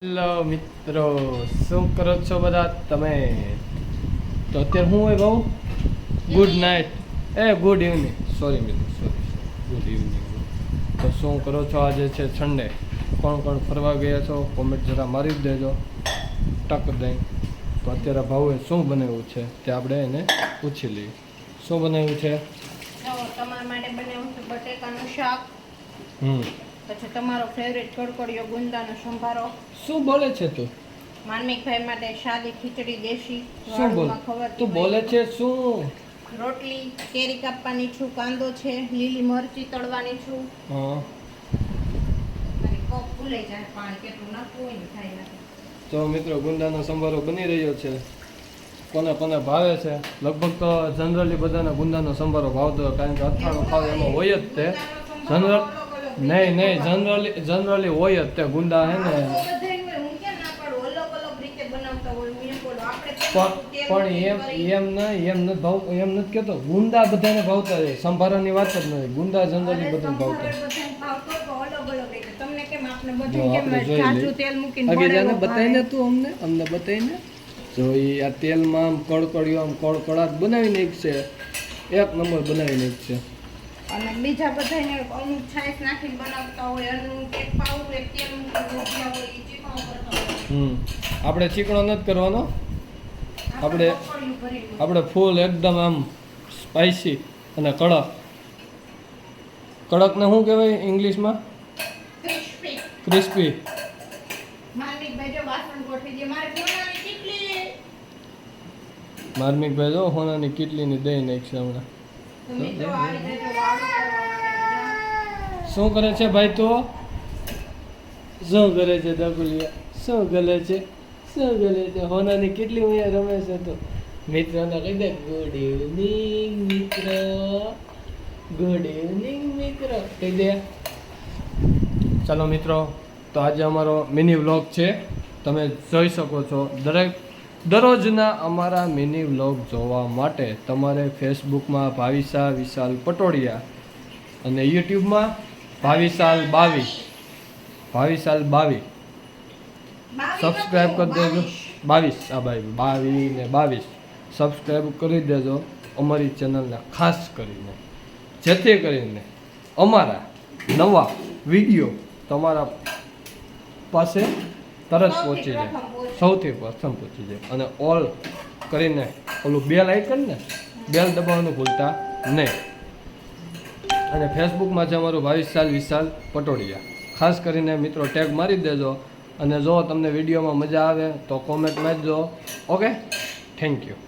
Hello મિત્રો, શું કરો છો બધા તમે? તો અત્યારે હું હોય બહુ good night good evening, sorry મિત્રો, સોરી ગુડ ઇવનિંગ. તો શું કરો છો? આજે છે સન્ડે. કોણ કોણ ફરવા ગયા છો કોમેન્ટ જરા મારી જ દેજો ટક દઈ. તો અત્યારે ભાવે શું બનાવ્યું છે તે આપણે એને પૂછી લઈએ. શું બનાવ્યું છે? તમારા માટે બનાવ્યું છે બટેકાનું શાક. પછી તમારો ફેવરેટ કડકડીયો ગુંદાનો સંભારો. શું બોલે છે તું? માનમિકભાઈ માટે સાદી ખીચડી દેશી. શું બોલે તું? બોલે છે શું? રોટલી કેરી કાપવાની છું, કાંદો છે, લીલી મરચી તળવાની છું. હા, કોક ભૂલાઈ જાય પાણી કેટલું નાખવું હોય ને થાય નથી. તો મિત્રો ગુંદાનો સંભારો બની રહ્યો છે. કોને કોને ભાવે છે? લગભગ તો જનરલી બધાને ગુંદાનો સંભારો ભાવતો હોય, કારણ કે અથાણું ખાવ એમાં હોય જ તે. નહીં જનરલી હોય જ તે ગુંદા હે ને. પણ એમ નથી કહેતો. ગુંદા બધાને ભાવતા હોય, સંભારાની વાત જ નથી. ગુંદા જનરલી બધાને ભાવતા. બતાવીને તું અમને બતાવીને જો આ તેલમાં આમ કડકડિયો આમ કડકડાટ બનાવીને એક છે, એક નંબર બનાવીને એક છે. અને બીજા બધાને અમુક છાશ નાખીને બનાવતા હોય, અમુક એક પાઉં એક તેલ મૂકીને રોટલા હોય એ ચીકણો કરતા હોય. આપણે ચીકણો નથી કરવાનો. આપણે ફૂલ એકદમ આમ સ્પાઈસી અને કડકને શું કહેવાય ઇંગ્લિશમાં? ક્રિસ્પી. માર્મિકભાઈ જો હોનાની કેટલીની દઈ નાખશે હમણાં. શું કરે છે ભાઈ? તો શું કરે છે દકુલિયા? શું ગલે છે? હોનાની કેટલી અહીંયા રમે છે. તો મિત્રોને કહી દે ગુડ ઇવનિંગ મિત્ર, ગુડ ઇવનિંગ મિત્ર કહી દે. ચાલો મિત્રો, તો આજે અમારો મિની વ્લોગ છે, તમે જોઈ શકો છો. દરરોજના અમારા મિની વ્લોગ જોવા માટે તમારે ફેસબુકમાં ભાવિશા વિશાલ પટોડિયા અને યુટ્યુબમાં ભાવિશાલ 22 સબસ્ક્રાઈબ કરી દેજો. 22 સબસ્ક્રાઈબ કરી દેજો અમારી ચેનલને, ખાસ કરીને, જેથી કરીને અમારા નવા વિડીયો તમારા પાસે તરત પહોંચી જાય, સૌથી પ્રથમ પહોંચી જાય. અને ઓલ કરીને ઓલું બેલ આઇકન ને બેલ દબાવવાનું ભૂલતા નહીં. અને ફેસબુકમાં છે અમારું વિશાલ પટોડિયા. ખાસ કરીને મિત્રો ટેગ મારી દેજો. અને જો તમને વિડીયોમાં મજા આવે તો કોમેન્ટ મારજો. Okay, thank you.